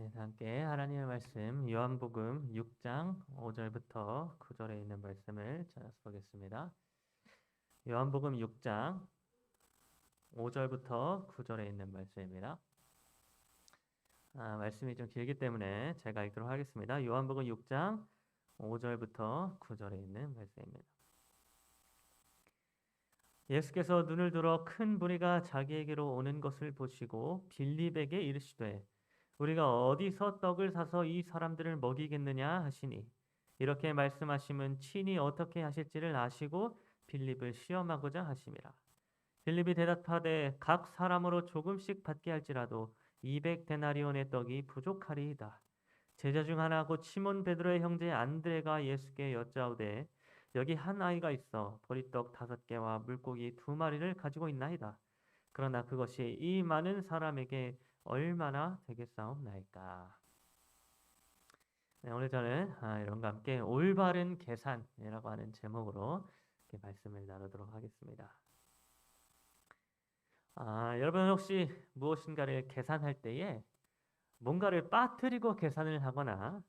네, 함께 하나님의 말씀 요한복음 6장 5절부터 9절에 있는 말씀을 찾아서 보겠습니다. 요한복음 6장 5절부터 9절에 있는 말씀입니다. 말씀이 좀 길기 때문에 제가 읽도록 하겠습니다. 요한복음 6장 5절부터 9절에 있는 말씀입니다. 예수께서 눈을 들어 큰 무리가 자기에게로 오는 것을 보시고 빌립에게 이르시되 우리가 어디서 떡을 사서 이 사람들을 먹이겠느냐 하시니 이렇게 말씀하심은 친히 어떻게 하실지를 아시고 빌립을 시험하고자 하심이라. 빌립이 대답하되 각 사람으로 조금씩 받게 할지라도 200데나리온의 떡이 부족하리이다. 제자 중 하나 곧 시몬 베드로의 형제 안드레가 예수께 여짜오되 여기 한 아이가 있어 보리떡 5개와 물고기 2마리를 가지고 있나이다. 그러나 그것이 이 많은 사람에게 얼마나 되겠사옵나이까. 네, 오늘 저는 여러분과 함께 올바른 계산이라고 하는 제목으로 이렇게 말씀을 나누도록 하겠습니다. 여러분 혹시 무엇인가를 계산할 때에 뭔가를 빠뜨리고 계산을 하거나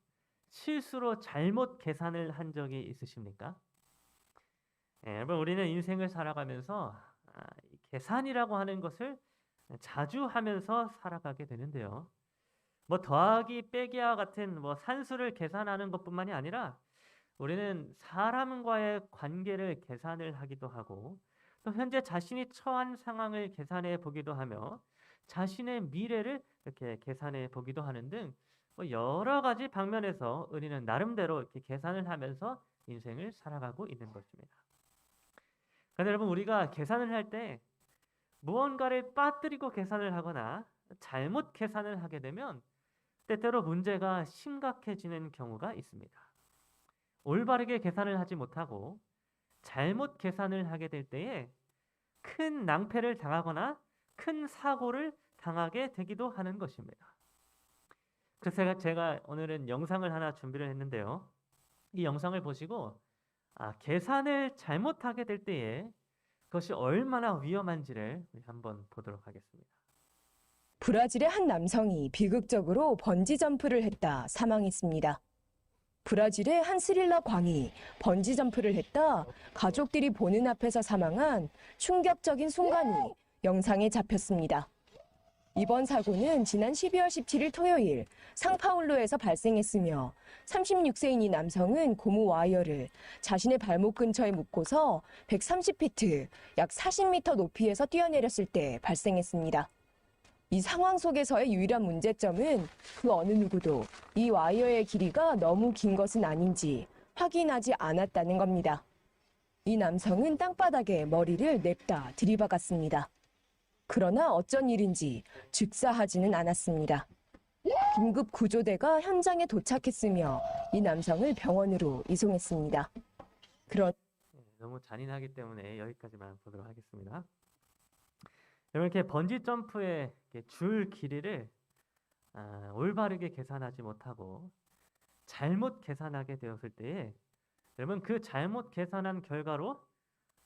실수로 잘못 계산을 한 적이 있으십니까? 네, 여러분 우리는 인생을 살아가면서 이 계산이라고 하는 것을 자주 하면서 살아가게 되는데요. 뭐 더하기 빼기와 같은 뭐 산수를 계산하는 것뿐만이 아니라 우리는 사람과의 관계를 계산을 하기도 하고 또 현재 자신이 처한 상황을 계산해 보기도 하며 자신의 미래를 이렇게 계산해 보기도 하는 등 뭐 여러 가지 방면에서 우리는 나름대로 이렇게 계산을 하면서 인생을 살아가고 있는 것입니다. 그런데 여러분 우리가 계산을 할 때 무언가를 빠뜨리고 계산을 하거나 잘못 계산을 하게 되면 때때로 문제가 심각해지는 경우가 있습니다. 올바르게 계산을 하지 못하고 잘못 계산을 하게 될 때에 큰 낭패를 당하거나 큰 사고를 당하게 되기도 하는 것입니다. 그래서 제가 오늘은 영상을 하나 준비를 했는데요. 이 영상을 보시고 계산을 잘못하게 될 때에 그것이 얼마나 위험한지를 한번 보도록 하겠습니다. 브라질의 한 남성이 비극적으로 번지점프를 했다 사망했습니다. 브라질의 한 스릴러 광이 번지점프를 했다 가족들이 보는 앞에서 사망한 충격적인 순간이 영상에 잡혔습니다. 이번 사고는 지난 12월 17일 토요일 상파울루에서 발생했으며 36세인 이 남성은 고무 와이어를 자신의 발목 근처에 묶고서 130피트, 약 40m 높이에서 뛰어내렸을 때 발생했습니다. 이 상황 속에서의 유일한 문제점은 그 어느 누구도 이 와이어의 길이가 너무 긴 것은 아닌지 확인하지 않았다는 겁니다. 이 남성은 땅바닥에 머리를 냅다 들이박았습니다. 그러나 어쩐 일인지 즉사하지는 않았습니다. 긴급 구조대가 현장에 도착했으며 이 남성을 병원으로 이송했습니다. 너무 잔인하기 때문에 여기까지만 보도록 하겠습니다. 여러분 이렇게 번지 점프의 줄 길이를 올바르게 계산하지 못하고 잘못 계산하게 되었을 때에 여러분 그 잘못 계산한 결과로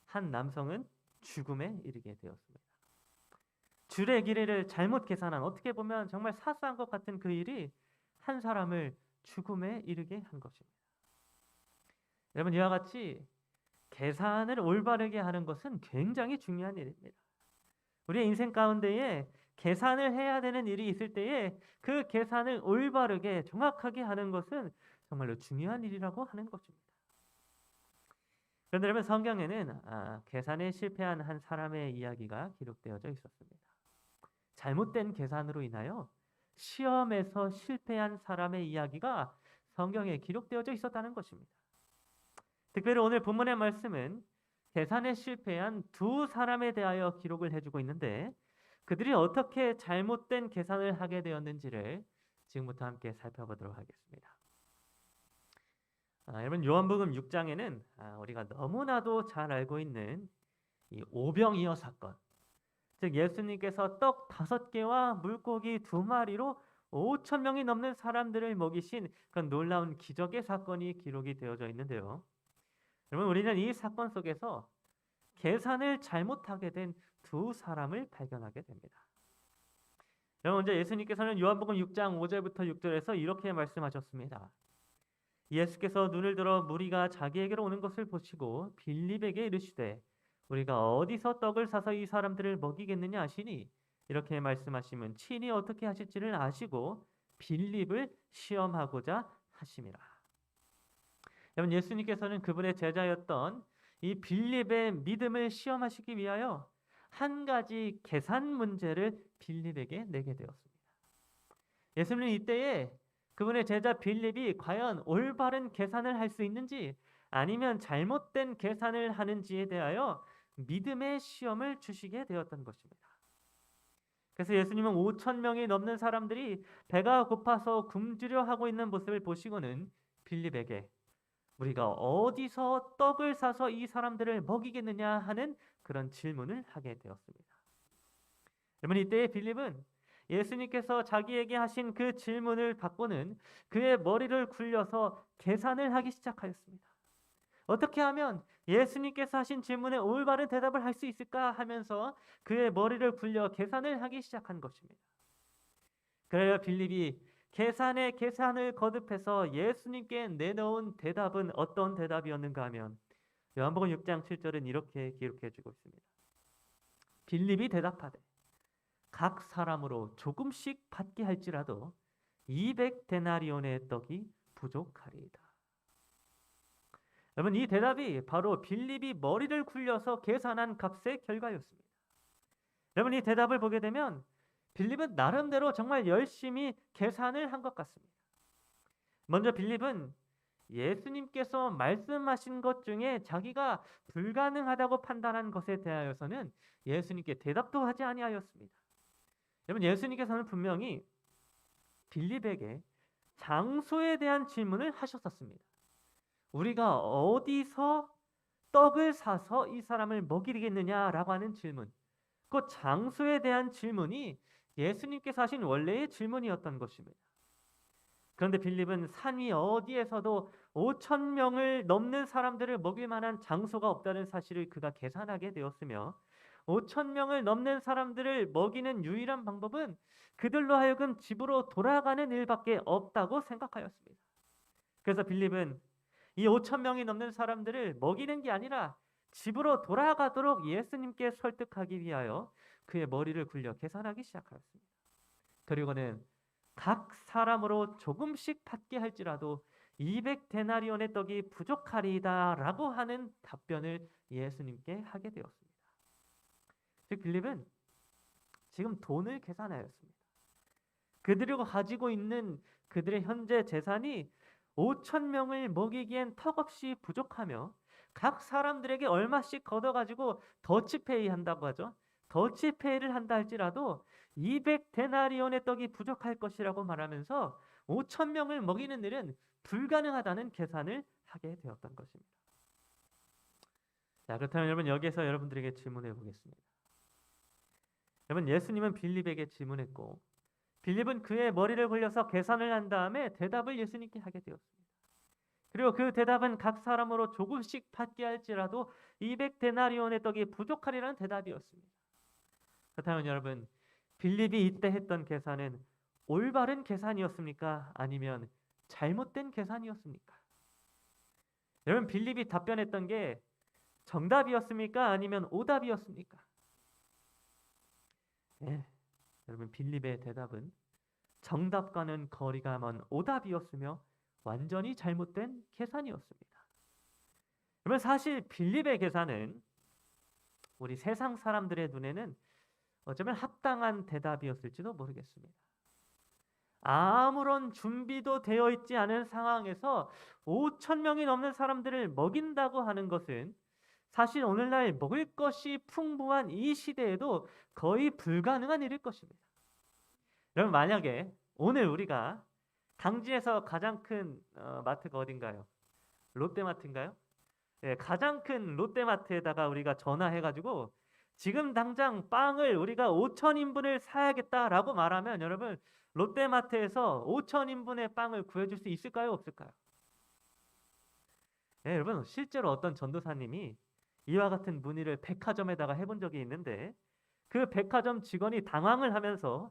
한 남성은 죽음에 이르게 되었습니다. 줄의 길이를 잘못 계산한 어떻게 보면 정말 사소한 것 같은 그 일이 한 사람을 죽음에 이르게 한 것입니다. 여러분 이와 같이 계산을 올바르게 하는 것은 굉장히 중요한 일입니다. 우리의 인생 가운데에 계산을 해야 되는 일이 있을 때에 그 계산을 올바르게 정확하게 하는 것은 정말로 중요한 일이라고 하는 것입니다. 그런데 여러분 성경에는 계산에 실패한 한 사람의 이야기가 기록되어져 있었습니다. 잘못된 계산으로 인하여 시험에서 실패한 사람의 이야기가 성경에 기록되어져 있었다는 것입니다. 특별히 오늘 본문의 말씀은 계산에 실패한 두 사람에 대하여 기록을 해주고 있는데 그들이 어떻게 잘못된 계산을 하게 되었는지를 지금부터 함께 살펴보도록 하겠습니다. 여러분 요한복음 6장에는 우리가 너무나도 잘 알고 있는 이 오병이어 사건, 즉 예수님께서 떡 5개와 물고기 2마리로 5천 명이 넘는 사람들을 먹이신 그런 놀라운 기적의 사건이 기록이 되어져 있는데요. 여러분 우리는 이 사건 속에서 계산을 잘못하게 된 두 사람을 발견하게 됩니다. 여러분, 먼저 예수님께서는 요한복음 6장 5절부터 6절에서 이렇게 말씀하셨습니다. 예수께서 눈을 들어 무리가 자기에게로 오는 것을 보시고 빌립에게 이르시되 우리가 어디서 떡을 사서 이 사람들을 먹이겠느냐 하시니, 이렇게 말씀하시면 친히 어떻게 하실지를 아시고 빌립을 시험하고자 하심이라. 여러분, 예수님께서는 그분의 제자였던 이 빌립의 믿음을 시험하시기 위하여 한 가지 계산 문제를 빌립에게 내게 되었습니다. 예수님은 이때에 그분의 제자 빌립이 과연 올바른 계산을 할 수 있는지 아니면 잘못된 계산을 하는지에 대하여 믿음의 시험을 주시게 되었던 것입니다. 그래서 예수님은 5천 명이 넘는 사람들이 배가 고파서 굶주려 하고 있는 모습을 보시고는 빌립에게 우리가 어디서 떡을 사서 이 사람들을 먹이겠느냐 하는 그런 질문을 하게 되었습니다. 여러분, 이때의 빌립은 예수님께서 자기에게 하신 그 질문을 받고는 그의 머리를 굴려서 계산을 하기 시작하였습니다. 어떻게 하면 예수님께서 하신 질문에 올바른 대답을 할 수 있을까 하면서 그의 머리를 굴려 계산을 하기 시작한 것입니다. 그래야 빌립이 계산을 거듭해서 예수님께 내놓은 대답은 어떤 대답이었는가 하면 요한복음 6장 7절은 이렇게 기록해 주고 있습니다. 빌립이 대답하되 각 사람으로 조금씩 받게 할지라도 200데나리온의 떡이 부족하리이다. 여러분, 이 대답이 바로 빌립이 머리를 굴려서 계산한 값의 결과였습니다. 여러분, 이 대답을 보게 되면 빌립은 나름대로 정말 열심히 계산을 한 것 같습니다. 먼저 빌립은 예수님께서 말씀하신 것 중에 자기가 불가능하다고 판단한 것에 대하여서는 예수님께 대답도 하지 아니하였습니다. 여러분, 예수님께서는 분명히 빌립에게 장소에 대한 질문을 하셨었습니다. 우리가 어디서 떡을 사서 이 사람을 먹이겠느냐라고 하는 질문, 그 장소에 대한 질문이 예수님께서 하신 원래의 질문이었던 것입니다. 그런데 빌립은 산 위 어디에서도 5천 명을 넘는 사람들을 먹일 만한 장소가 없다는 사실을 그가 계산하게 되었으며 5천 명을 넘는 사람들을 먹이는 유일한 방법은 그들로 하여금 집으로 돌아가는 일밖에 없다고 생각하였습니다. 그래서 빌립은 이 5천 명이 넘는 사람들을 먹이는 게 아니라 집으로 돌아가도록 예수님께 설득하기 위하여 그의 머리를 굴려 계산하기 시작하였습니다. 그리고는 각 사람으로 조금씩 받게 할지라도 200데나리온의 떡이 부족하리이다 라고 하는 답변을 예수님께 하게 되었습니다. 즉 빌립은 지금 돈을 계산하였습니다. 그들이 가지고 있는 그들의 현재 재산이 5천 명을 먹이기엔 턱없이 부족하며 각 사람들에게 얼마씩 걷어가지고 더치페이 한다고 하죠. 더치페이를 한다 할지라도 200데나리온의 떡이 부족할 것이라고 말하면서 5천 명을 먹이는 일은 불가능하다는 계산을 하게 되었던 것입니다. 자, 그렇다면 여러분, 여기에서 여러분들에게 질문해 보겠습니다. 여러분, 예수님은 빌립에게 질문했고 빌립은 그의 머리를 굴려서 계산을 한 다음에 대답을 예수님께 하게 되었습니다. 그리고 그 대답은 각 사람으로 조금씩 받게 할지라도 200데나리온의 떡이 부족하리라는 대답이었습니다. 그렇다면 여러분, 빌립이 이때 했던 계산은 올바른 계산이었습니까? 아니면 잘못된 계산이었습니까? 여러분, 빌립이 답변했던 게 정답이었습니까? 아니면 오답이었습니까? 네, 여러분, 빌립의 대답은 정답과는 거리가 먼 오답이었으며 완전히 잘못된 계산이었습니다. 여러분, 사실 빌립의 계산은 우리 세상 사람들의 눈에는 어쩌면 합당한 대답이었을지도 모르겠습니다. 아무런 준비도 되어 있지 않은 상황에서 5천 명이 넘는 사람들을 먹인다고 하는 것은 사실 오늘날 먹을 것이 풍부한 이 시대에도 거의 불가능한 일일 것입니다. 여러분, 만약에 오늘 우리가 당지에서 가장 큰 마트가 어딘가요? 롯데마트인가요? 네, 가장 큰 롯데마트에다가 우리가 전화해가지고 지금 당장 빵을 우리가 5,000인분을 사야겠다라고 말하면 여러분, 롯데마트에서 5,000인분의 빵을 구해줄 수 있을까요? 없을까요? 네, 여러분, 실제로 어떤 전도사님이 이와 같은 문의를 백화점에다가 해본 적이 있는데 그 백화점 직원이 당황을 하면서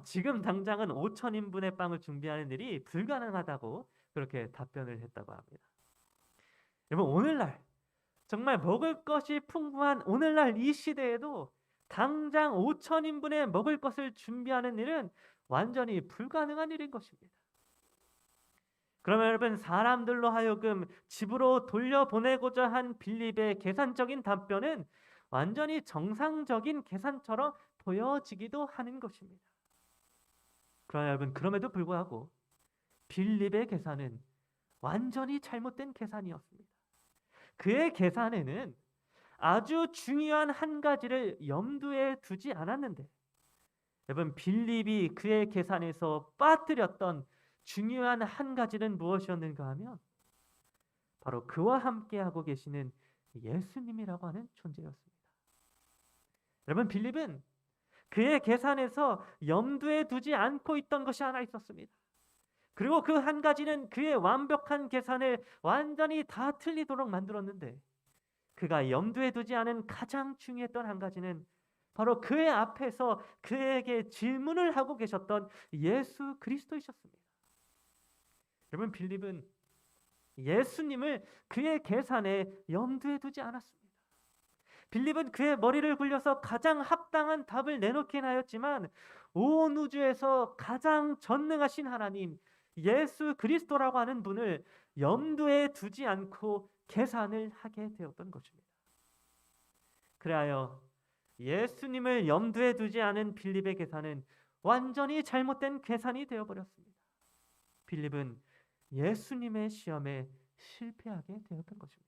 지금 당장은 5,000인분의 빵을 준비하는 일이 불가능하다고 그렇게 답변을 했다고 합니다. 여러분, 오늘날 정말 먹을 것이 풍부한 오늘날 이 시대에도 당장 5,000인분의 먹을 것을 준비하는 일은 완전히 불가능한 일인 것입니다. 그러면 여러분, 사람들로 하여금 집으로 돌려보내고자 한 빌립의 계산적인 답변은 완전히 정상적인 계산처럼 보여지기도 하는 것입니다. 그러나 여러분, 그럼에도 불구하고 빌립의 계산은 완전히 잘못된 계산이었습니다. 그의 계산에는 아주 중요한 한 가지를 염두에 두지 않았는데, 여러분, 빌립이 그의 계산에서 빠뜨렸던 중요한 한 가지는 무엇이었는가 하면 바로 그와 함께하고 계시는 예수님이라고 하는 존재였습니다. 여러분, 빌립은 그의 계산에서 염두에 두지 않고 있던 것이 하나 있었습니다. 그리고 그 한 가지는 그의 완벽한 계산을 완전히 다 틀리도록 만들었는데, 그가 염두에 두지 않은 가장 중요했던 한 가지는 바로 그의 앞에서 그에게 질문을 하고 계셨던 예수 그리스도이셨습니다. 여러분, 빌립은 예수님을 그의 계산에 염두에 두지 않았습니다. 빌립은 그의 머리를 굴려서 가장 합당한 답을 내놓긴 하였지만 온 우주에서 가장 전능하신 하나님 예수 그리스도라고 하는 분을 염두에 두지 않고 계산을 하게 되었던 것입니다. 그래하여 예수님을 염두에 두지 않은 빌립의 계산은 완전히 잘못된 계산이 되어버렸습니다. 빌립은 예수님의 시험에 실패하게 되었던 것입니다.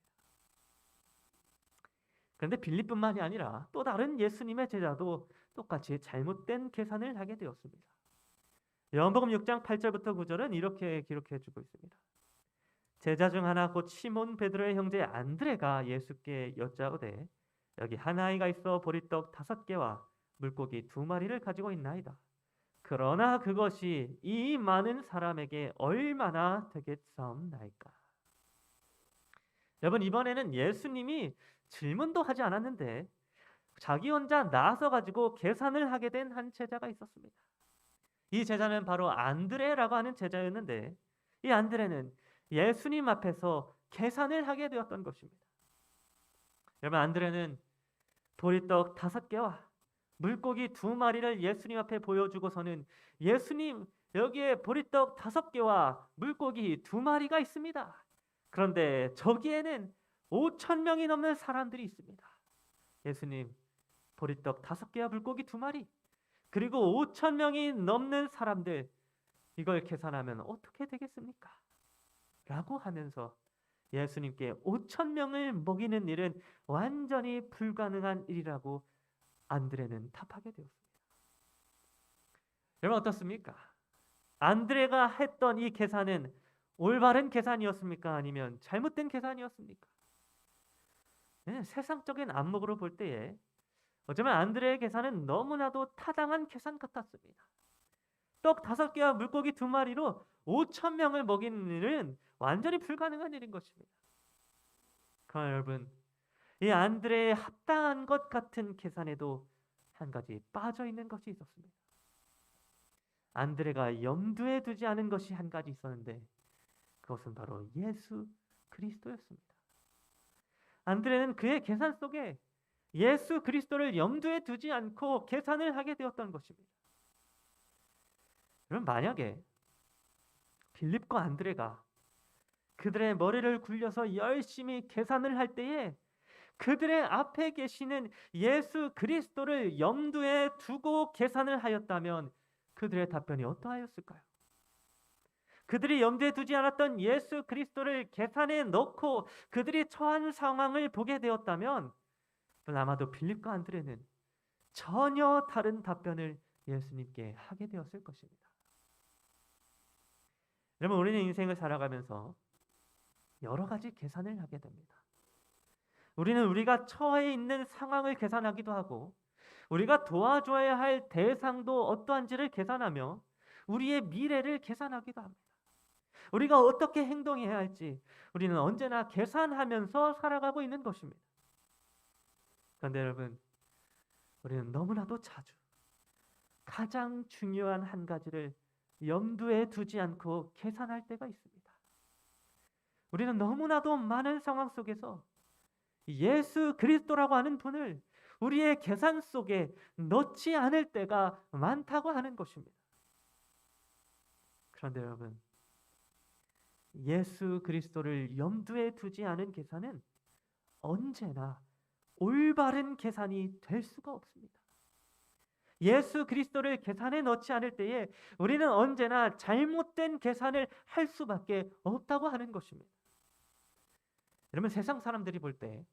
그런데 빌립뿐만이 아니라 또 다른 예수님의 제자도 똑같이 잘못된 계산을 하게 되었습니다. 요한복음 6장 8절부터 9절은 이렇게 기록해 주고 있습니다. 제자 중 하나 곧 시몬 베드로의 형제 안드레가 예수께 여짜오되 여기 한 아이가 있어 보리떡 5개와 물고기 2마리를 가지고 있나이다. 그러나 그것이 이 많은 사람에게 얼마나 되겠사옵나이까. 여러분, 이번에는 예수님이 질문도 하지 않았는데 자기 혼자 나서 가지고 계산을 하게 된 한 제자가 있었습니다. 이 제자는 바로 안드레라고 하는 제자였는데, 이 안드레는 예수님 앞에서 계산을 하게 되었던 것입니다. 여러분, 안드레는 보리떡 5개와 물고기 2마리를 예수님 앞에 보여주고서는 예수님, 여기에 보리떡 5개와 물고기 2마리가 있습니다. 그런데 저기에는 5,000명이 넘는 사람들이 있습니다. 예수님, 보리떡 5개와 물고기 2마리, 그리고 5,000명이 넘는 사람들, 이걸 계산하면 어떻게 되겠습니까? 라고 하면서 예수님께 5,000명을 먹이는 일은 완전히 불가능한 일이라고 안드레는 답하게 되었습니다. 여러분, 어떻습니까? 안드레가 했던 이 계산은 올바른 계산이었습니까? 아니면 잘못된 계산이었습니까? 네, 세상적인 안목으로 볼 때에 어쩌면 안드레의 계산은 너무나도 타당한 계산 같았습니다. 떡 5개와 물고기 2마리로 5,000명을 먹이는 일은 완전히 불가능한 일인 것입니다. 그러나 여러분, 이 안드레의 합당한 것 같은 계산에도 한 가지 빠져 있는 것이 있었습니다. 안드레가 염두에 두지 않은 것이 한 가지 있었는데 그것은 바로 예수 그리스도였습니다. 안드레는 그의 계산 속에 예수 그리스도를 염두에 두지 않고 계산을 하게 되었던 것입니다. 여러분, 만약에 빌립과 안드레가 그들의 머리를 굴려서 열심히 계산을 할 때에 그들의 앞에 계시는 예수 그리스도를 염두에 두고 계산을 하였다면 그들의 답변이 어떠하였을까요? 그들이 염두에 두지 않았던 예수 그리스도를 계산에 넣고 그들이 처한 상황을 보게 되었다면 아마도 빌립과 안드레는 전혀 다른 답변을 예수님께 하게 되었을 것입니다. 여러분, 우리는 인생을 살아가면서 여러 가지 계산을 하게 됩니다. 우리는 우리가 처해 있는 상황을 계산하기도 하고 우리가 도와줘야 할 대상도 어떠한지를 계산하며 우리의 미래를 계산하기도 합니다. 우리가 어떻게 행동해야 할지 우리는 언제나 계산하면서 살아가고 있는 것입니다. 그런데 여러분, 우리는 너무나도 자주 가장 중요한 한 가지를 염두에 두지 않고 계산할 때가 있습니다. 우리는 너무나도 많은 상황 속에서 예수 그리스도라고 하는 분을 우리의 계산 속에 넣지 않을 때가 많다고 하는 것입니다. 그런데 여러분, 예수 그리스도를 염두에 두지 않은 계산은 언제나 올바른 계산이 될 수가 없습니다. 예수 그리스도를 계산에 넣지 않을 때에 우리는 언제나 잘못된 계산을 할 수밖에 없다고 하는 것입니다. 여러분, 세상 사람들이 볼 때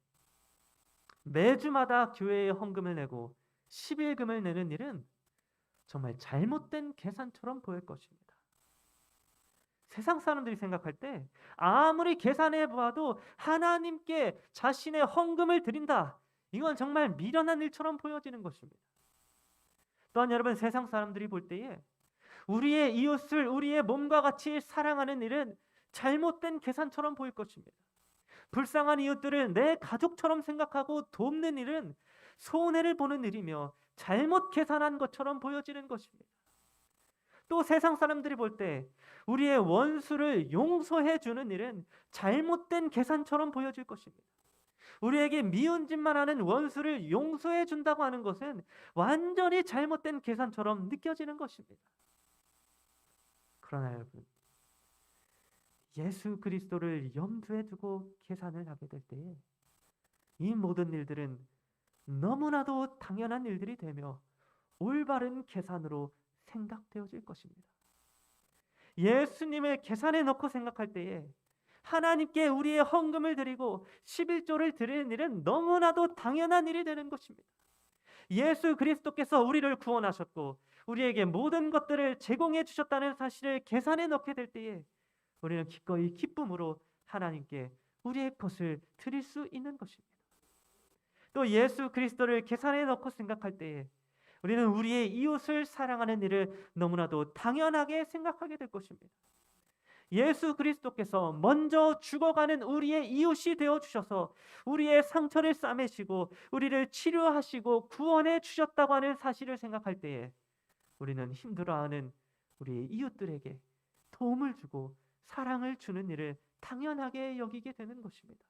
매주마다 교회에 헌금을 내고 11금을 내는 일은 정말 잘못된 계산처럼 보일 것입니다. 세상 사람들이 생각할 때 아무리 계산해 봐도 하나님께 자신의 헌금을 드린다, 이건 정말 미련한 일처럼 보여지는 것입니다. 또한 여러분, 세상 사람들이 볼 때에 우리의 이웃을 우리의 몸과 같이 사랑하는 일은 잘못된 계산처럼 보일 것입니다. 불쌍한 이웃들을 내 가족처럼 생각하고 돕는 일은 손해를 보는 일이며 잘못 계산한 것처럼 보여지는 것입니다. 또 세상 사람들이 볼 때 우리의 원수를 용서해 주는 일은 잘못된 계산처럼 보여질 것입니다. 우리에게 미운 짓만 하는 원수를 용서해 준다고 하는 것은 완전히 잘못된 계산처럼 느껴지는 것입니다. 그러나 여러분, 예수 그리스도를 염두에 두고 계산을 하게 될 때에 이 모든 일들은 너무나도 당연한 일들이 되며 올바른 계산으로 생각되어질 것입니다. 예수님을 계산에 넣고 생각할 때에 하나님께 우리의 헌금을 드리고 11조를 드리는 일은 너무나도 당연한 일이 되는 것입니다. 예수 그리스도께서 우리를 구원하셨고 우리에게 모든 것들을 제공해 주셨다는 사실을 계산에 넣게 될 때에 우리는 기꺼이 기쁨으로 하나님께 우리의 것을 드릴 수 있는 것입니다. 또 예수 그리스도를 계산에 넣고 생각할 때에 우리는 우리의 이웃을 사랑하는 일을 너무나도 당연하게 생각하게 될 것입니다. 예수 그리스도께서 먼저 죽어가는 우리의 이웃이 되어 주셔서 우리의 상처를 싸매시고 우리를 치료하시고 구원해 주셨다고 하는 사실을 생각할 때에 우리는 힘들어하는 우리의 이웃들에게 도움을 주고 사랑을 주는 일을 당연하게 여기게 되는 것입니다.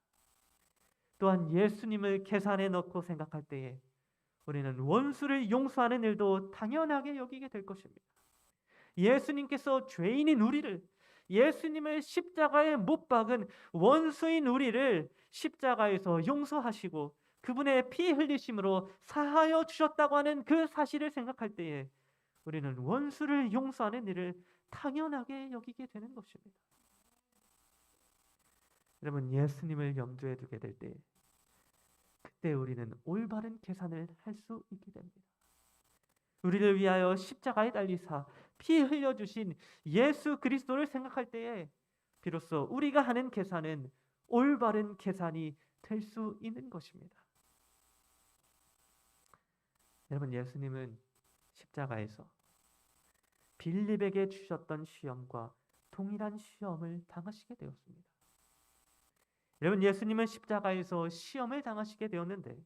또한 예수님을 계산에 넣고 생각할 때에 우리는 원수를 용서하는 일도 당연하게 여기게 될 것입니다. 예수님께서 죄인인 우리를, 예수님을 십자가에 못 박은 원수인 우리를 십자가에서 용서하시고 그분의 피 흘리심으로 사하여 주셨다고 하는 그 사실을 생각할 때에 우리는 원수를 용서하는 일을 당연하게 여기게 되는 것입니다. 여러분, 예수님을 염두에 두게 될 때 그때 우리는 올바른 계산을 할 수 있게 됩니다. 우리를 위하여 십자가에 달리사 피 흘려주신 예수 그리스도를 생각할 때에 비로소 우리가 하는 계산은 올바른 계산이 될 수 있는 것입니다. 여러분, 예수님은 십자가에서 빌립에게 주셨던 시험과 동일한 시험을 당하시게 되었습니다. 여러분, 예수님은 십자가에서 시험을 당하시게 되었는데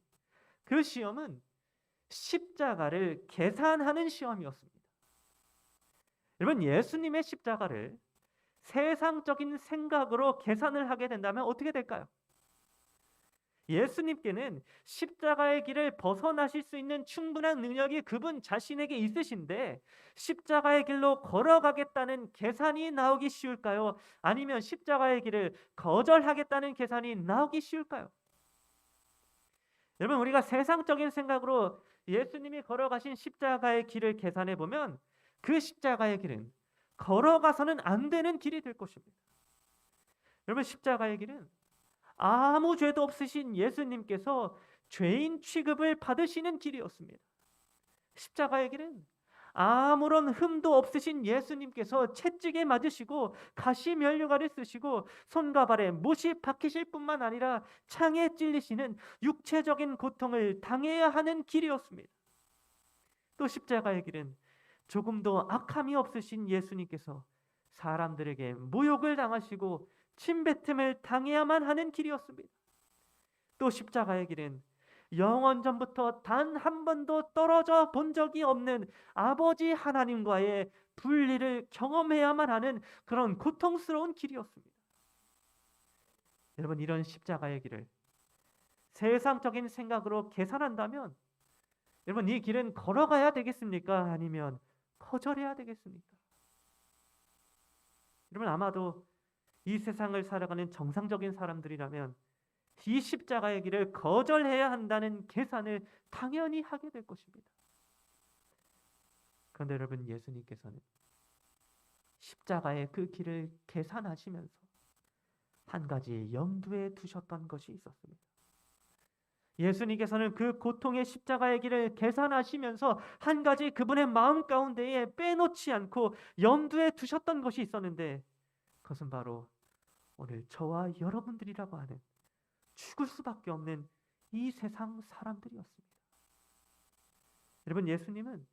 그 시험은 십자가를 계산하는 시험이었습니다. 여러분, 예수님의 십자가를 세상적인 생각으로 계산을 하게 된다면 어떻게 될까요? 예수님께는 십자가의 길을 벗어나실 수 있는 충분한 능력이 그분 자신에게 있으신데 십자가의 길로 걸어가겠다는 계산이 나오기 쉬울까요? 아니면 십자가의 길을 거절하겠다는 계산이 나오기 쉬울까요? 여러분, 우리가 세상적인 생각으로 예수님이 걸어가신 십자가의 길을 계산해 보면 그 십자가의 길은 걸어가서는 안 되는 길이 될 것입니다. 여러분, 십자가의 길은 아무 죄도 없으신 예수님께서 죄인 취급을 받으시는 길이었습니다. 십자가의 길은 아무런 흠도 없으신 예수님께서 채찍에 맞으시고 가시 면류관을 쓰시고 손과 발에 못이 박히실 뿐만 아니라 창에 찔리시는 육체적인 고통을 당해야 하는 길이었습니다. 또 십자가의 길은 조금도 악함이 없으신 예수님께서 사람들에게 모욕을 당하시고 침뱉음을 당해야만 하는 길이었습니다. 또 십자가의 길은 영원 전부터 단 한 번도 떨어져 본 적이 없는 아버지 하나님과의 분리를 경험해야만 하는 그런 고통스러운 길이었습니다. 여러분, 이런 십자가의 길을 세상적인 생각으로 계산한다면 여러분, 이 길은 걸어가야 되겠습니까? 아니면 거절해야 되겠습니까? 여러분, 아마도 이 세상을 살아가는 정상적인 사람들이라면 이 십자가의 길을 거절해야 한다는 계산을 당연히 하게 될 것입니다. 그런데 여러분, 예수님께서는 십자가의 그 길을 계산하시면서 한 가지 염두에 두셨던 것이 있었습니다. 예수님께서는 그 고통의 십자가의 길을 계산하시면서 한 가지 그분의 마음 가운데에 빼놓지 않고 염두에 두셨던 것이 있었는데, 그것은 바로 오늘 저와 여러분들이라고 하는 죽을 수밖에 없는 이 세상 사람들이었습니다. 여러분, 예수님은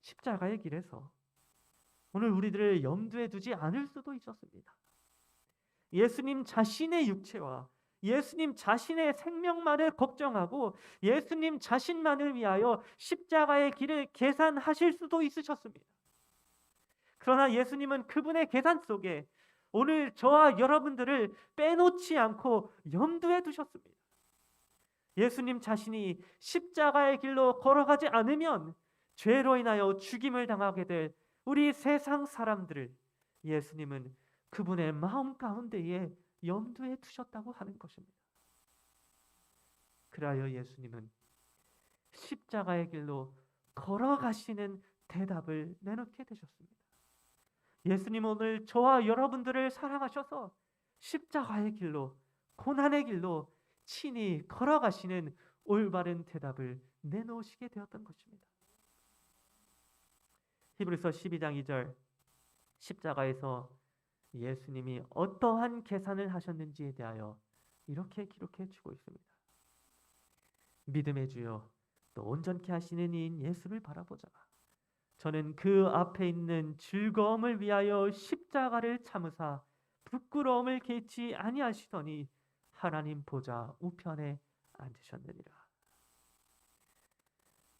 십자가의 길에서 오늘 우리들을 염두에 두지 않을 수도 있었습니다. 예수님 자신의 육체와 예수님 자신의 생명만을 걱정하고 예수님 자신만을 위하여 십자가의 길을 계산하실 수도 있으셨습니다. 그러나 예수님은 그분의 계산 속에 오늘 저와 여러분들을 빼놓지 않고 염두에 두셨습니다. 예수님 자신이 십자가의 길로 걸어가지 않으면 죄로 인하여 죽임을 당하게 될 우리 세상 사람들을 예수님은 그분의 마음 가운데에 염두에 두셨다고 하는 것입니다. 그리하여 예수님은 십자가의 길로 걸어가시는 대답을 내놓게 되셨습니다. 예수님 오늘 저와 여러분들을 사랑하셔서 십자가의 길로, 고난의 길로 친히 걸어가시는 올바른 대답을 내놓으시게 되었던 것입니다. 히브리서 12장 2절, 십자가에서 예수님이 어떠한 계산을 하셨는지에 대하여 이렇게 기록해 주고 있습니다. 믿음의 주여 또 온전케 하시는 이인 예수를 바라보자. 저는 그 앞에 있는 즐거움을 위하여 십자가를 참으사 부끄러움을 개치 아니하시더니 하나님 보좌 우편에 앉으셨느니라.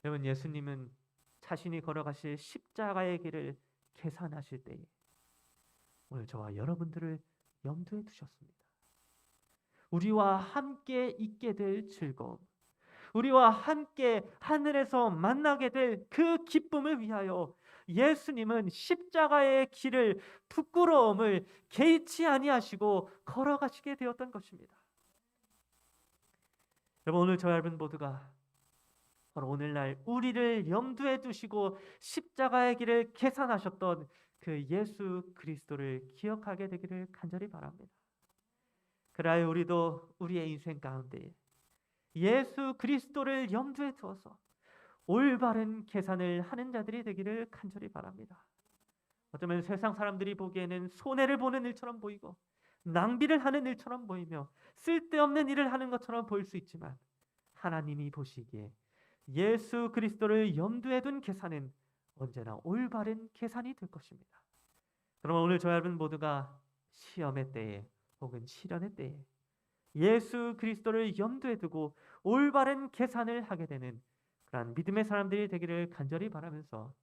여러분, 예수님은 자신이 걸어가실 십자가의 길을 계산하실 때에 오늘 저와 여러분들을 염두에 두셨습니다. 우리와 함께 있게 될 즐거움, 우리와 함께 하늘에서 만나게 될 그 기쁨을 위하여 예수님은 십자가의 길을, 부끄러움을 개의치 아니하시고 걸어가시게 되었던 것입니다. 여러분, 오늘 저와 여러분 모두가 바로 오늘날 우리를 염두에 두시고 십자가의 길을 계산하셨던 그 예수 그리스도를 기억하게 되기를 간절히 바랍니다. 그리하여 우리도 우리의 인생 가운데 예수 그리스도를 염두에 두어서 올바른 계산을 하는 자들이 되기를 간절히 바랍니다. 어쩌면 세상 사람들이 보기에는 손해를 보는 일처럼 보이고 낭비를 하는 일처럼 보이며 쓸데없는 일을 하는 것처럼 보일 수 있지만 하나님이 보시기에 예수 그리스도를 염두에 둔 계산은 언제나 올바른 계산이 될 것입니다. 그러면 오늘 저와 여러분 모두가 시험의 때에 혹은 시련의 때에 예수 그리스도를 염두에 두고 올바른 계산을 하게 되는 그러한 믿음의 사람들이 되기를 간절히 바라면서